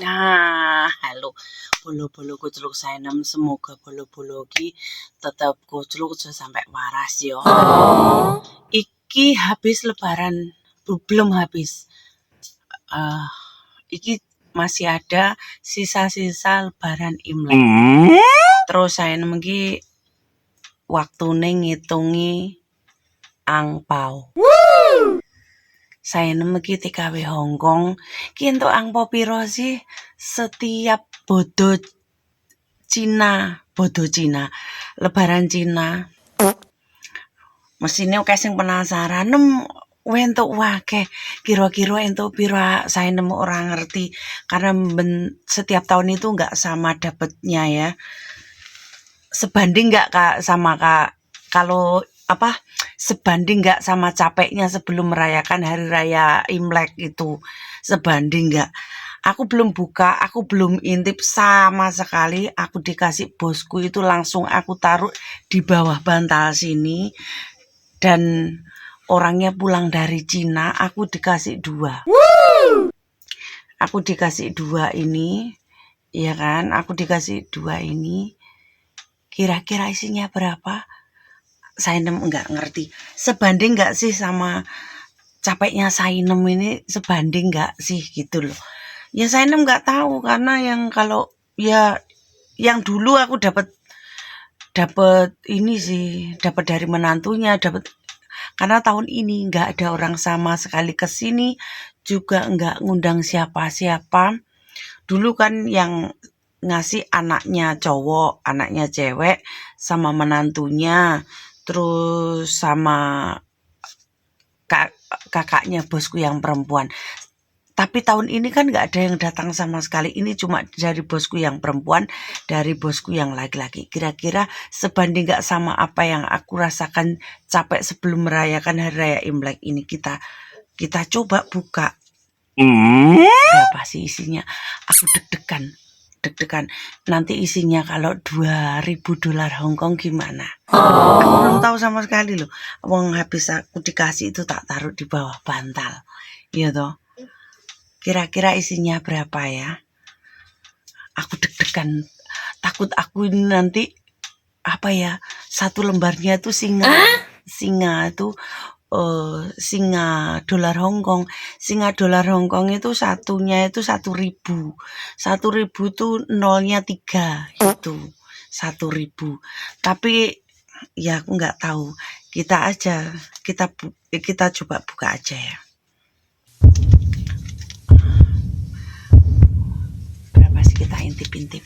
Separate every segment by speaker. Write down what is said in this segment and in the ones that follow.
Speaker 1: Nah, halo bolo-bolo kucluk saenem, semoga bolo-bolo ki tetep kucluk aja sampai waras yo. Iki habis lebaran, belum habis. Iki masih ada sisa-sisa lebaran Imlek. Terus saenem iki waktune ngitungi angpau. Saenem iki TKW Hongkong. Ki entuk angpau piro sih setiap bodo Cina, lebaran Cina. Mesine akeh sing penasaran, entuk akeh. Kira-kira entuk piro saenem ora ngerti karena setiap tahun itu enggak sama dapatnya ya. Sebanding enggak sama kalau sebanding enggak sama capeknya sebelum merayakan hari raya Imlek itu. Sebanding enggak. Aku belum buka, aku belum intip sama sekali. Aku dikasih bosku itu langsung aku taruh di bawah bantal sini. Dan orangnya pulang dari Cina, aku dikasih 2. Aku dikasih 2 ini, ya kan? Aku dikasih 2 ini. Kira-kira isinya berapa? Sainem enggak ngerti. Sebanding enggak sih sama capeknya Sainem ini? Sebanding enggak sih gitu loh. Ya Sainem enggak tahu karena yang kalau ya yang dulu aku dapat ini sih, dapat dari menantunya, karena tahun ini enggak ada orang sama sekali ke sini, juga enggak ngundang siapa-siapa. Dulu kan yang ngasih anaknya cowok, anaknya cewek, sama menantunya, terus sama kakaknya bosku yang perempuan. Tapi tahun ini kan nggak ada yang datang sama sekali. Ini cuma dari bosku yang perempuan, dari bosku yang laki-laki. Kira-kira sebanding nggak sama apa yang aku rasakan capek sebelum merayakan hari raya Imlek ini. Kita coba buka. Berapa sih isinya? Aku deg-degan. Nanti isinya kalau $2.000 Hongkong gimana? Aku belum tahu sama sekali loh. Wong habis aku dikasih itu tak taruh di bawah bantal. Iya toh. Kira-kira isinya berapa ya? Aku deg-degan. Takut aku ini nanti satu lembarnya itu singa itu singa dolar Hongkong. Singa dolar Hongkong itu satunya itu 1.000. 1.000 tuh nolnya 3 gitu. 1.000. Tapi ya aku nggak tahu. Kita coba buka aja ya. Berapa sih kita intip-intip?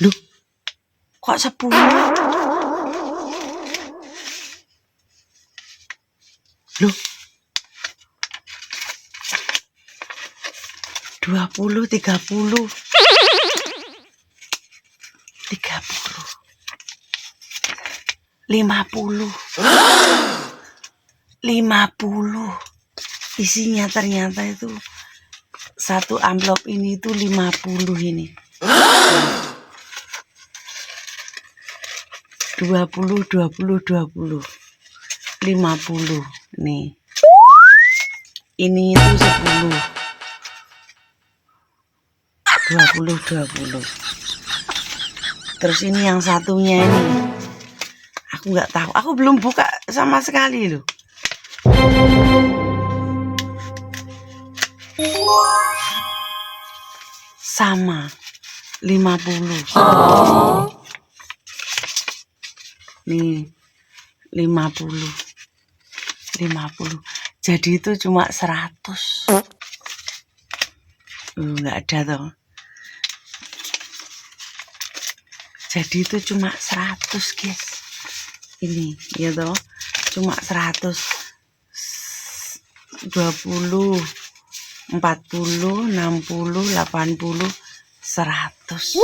Speaker 1: Loh, kok 10? Loh, 20, 30. 50. 50. Isinya ternyata itu satu amplop ini itu 50 ini. 20. 50 nih. Ini itu 10. 20. Terus ini yang satunya ini. Aku nggak tahu. Aku belum buka sama sekali loh. Sama 50. Nih 50. Jadi itu cuma 100. Nggak ada toh. Jadi itu cuma 100 guys. Ini ya toh. Cuma 100. 20, 40, 60, 80, 100.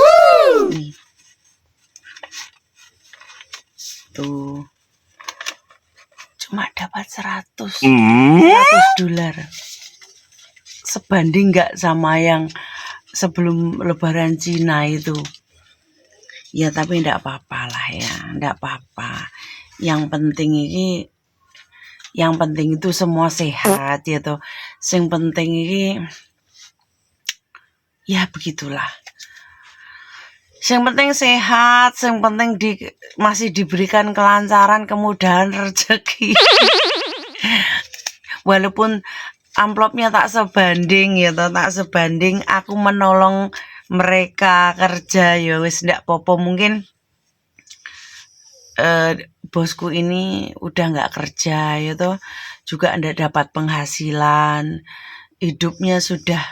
Speaker 1: Nih. Tuh. Cuma dapat 100 $100. Sebanding nggak sama yang sebelum lebaran Cina itu. Ya tapi ndak apa-apa lah ya, ndak apa-apa. Yang penting itu semua sehat ya toh. Sing penting iki ya begitulah. Yang penting sehat, yang penting masih diberikan kelancaran, kemudahan rezeki. Walaupun amplopnya tak sebanding ya toh, tak sebanding aku menolong mereka kerja ya wis ndak popo. Mungkin bosku ini udah nggak kerja ya toh, juga ndak dapat penghasilan, hidupnya sudah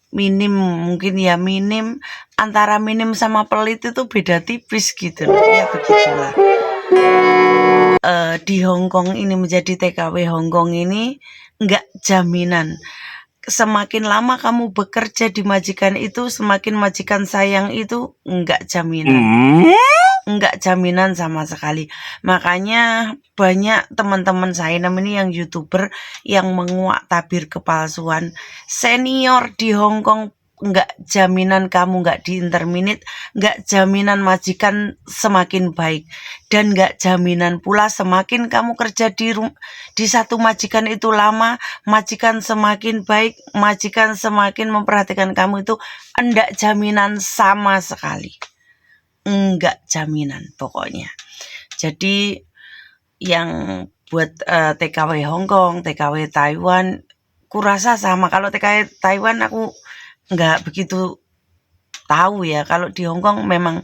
Speaker 1: minim, mungkin ya minim, antara minim sama pelit itu beda tipis gitu loh. Ya begitulah. Di Hongkong ini menjadi TKW Hongkong ini nggak jaminan. Semakin lama kamu bekerja di majikan itu, semakin majikan sayang itu nggak jaminan. Nggak jaminan sama sekali. Makanya banyak teman-teman saya ini yang YouTuber yang menguak tabir kepalsuan. Senior di Hongkong nggak jaminan kamu nggak diinterminate, nggak jaminan majikan semakin baik, dan nggak jaminan pula semakin kamu kerja di satu majikan itu lama, majikan semakin baik, majikan semakin memperhatikan kamu, itu enggak jaminan sama sekali. Enggak jaminan pokoknya. Jadi yang buat TKW Hongkong, TKW Taiwan, kurasa sama. Kalau TKW Taiwan aku nggak begitu tahu ya. Kalau di Hongkong memang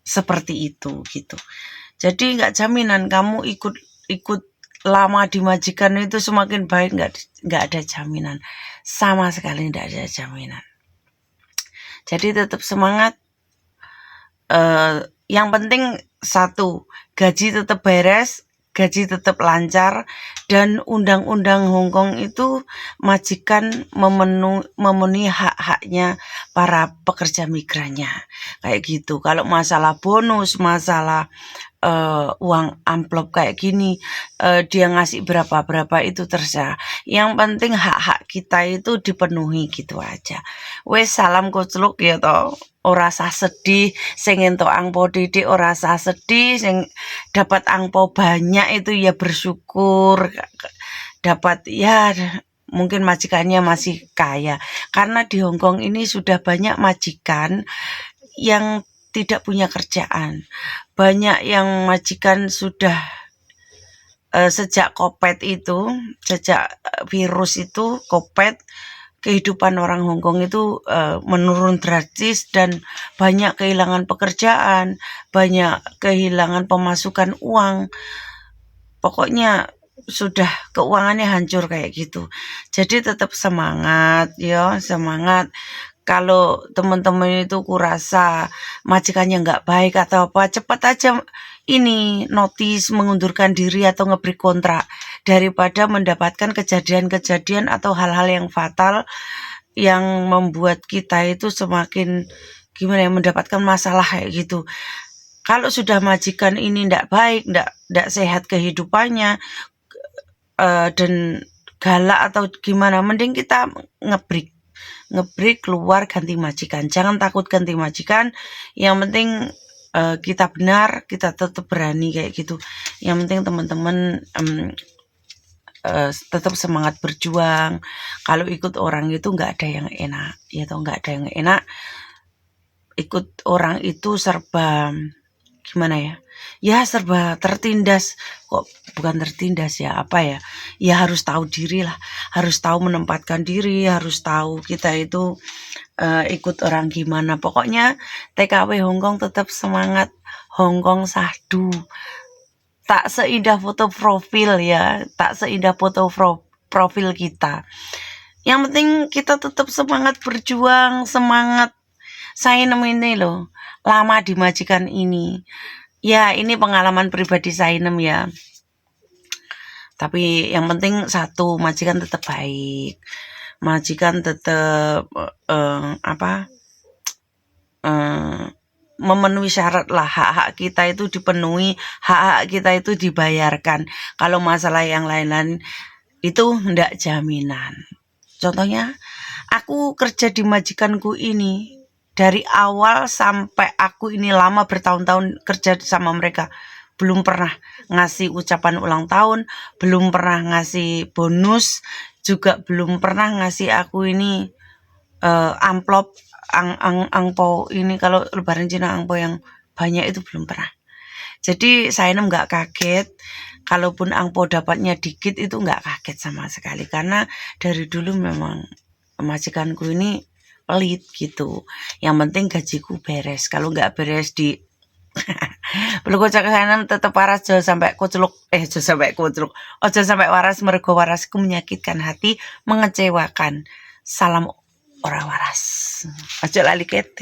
Speaker 1: seperti itu gitu. Jadi nggak jaminan kamu ikut lama di majikan itu semakin baik, nggak ada jaminan sama sekali, nggak ada jaminan. Jadi tetap semangat. Yang penting satu, gaji tetap beres, gaji tetap lancar, dan undang-undang Hongkong itu majikan memenuhi hak-haknya para pekerja migrannya kayak gitu. Kalau masalah bonus, masalah uang amplop kayak gini, dia ngasih berapa itu terserah. Yang penting hak-hak kita itu dipenuhi gitu aja. Wes salam kucluk ya toh. Ora sah sedih sing entuk angpo didik, ora sah sedih sing dapat angpo banyak itu ya bersyukur. Dapat ya mungkin majikannya masih kaya, karena di Hongkong ini sudah banyak majikan yang tidak punya kerjaan. Banyak yang majikan sudah sejak COVID itu, sejak virus itu COVID, kehidupan orang Hongkong itu menurun drastis dan banyak kehilangan pekerjaan, banyak kehilangan pemasukan uang. Pokoknya sudah keuangannya hancur kayak gitu. Jadi tetap semangat ya, semangat. Kalau teman-teman itu kurasa majikannya nggak baik atau apa, cepat aja ini notis mengundurkan diri atau ngebreak kontrak, daripada mendapatkan kejadian-kejadian atau hal-hal yang fatal yang membuat kita itu semakin gimana ya, mendapatkan masalah kayak gitu. Kalau sudah majikan ini ndak baik, ndak sehat kehidupannya, dan galak atau gimana, mending kita ngebreak keluar, ganti majikan. Jangan takut ganti majikan, yang penting kita benar, kita tetap berani kayak gitu. Yang penting teman-teman tetap semangat berjuang. Kalau ikut orang itu nggak ada yang enak ya toh, nggak ada yang enak. Ikut orang itu serba gimana ya, ya serba tertindas. Kok bukan tertindas ya, apa ya, ya harus tahu diri lah, harus tahu menempatkan diri, harus tahu kita itu ikut orang gimana. Pokoknya TKW Hongkong tetap semangat, Hongkong sahdu. Tak seindah foto profil ya, tak seindah foto profil kita. Yang penting kita tetap semangat berjuang, semangat. Saya ini loh, lama di majikan ini. Ya ini pengalaman pribadi saya ya. Tapi yang penting satu, majikan tetap baik. Majikan tetap memenuhi syarat lah, hak-hak kita itu dipenuhi, hak-hak kita itu dibayarkan. Kalau masalah yang lain-lain itu ndak jaminan. Contohnya, aku kerja di majikanku ini dari awal sampai aku ini lama bertahun-tahun kerja sama mereka, belum pernah ngasih ucapan ulang tahun, belum pernah ngasih bonus, juga belum pernah ngasih aku ini amplop angpau ini, kalau lebaran Cina angpau yang banyak itu belum pernah. Jadi Sainem nggak kaget, kalaupun angpau dapatnya dikit itu nggak kaget sama sekali, karena dari dulu memang majikanku ini pelit gitu. Yang penting gajiku beres, kalau nggak beres di perlu kocak Sainem tetap waras, jangan sampai kucluk, ojo sampai waras, mergo warasku menyakitkan hati, mengecewakan. Salam ora waras, aja lali kete.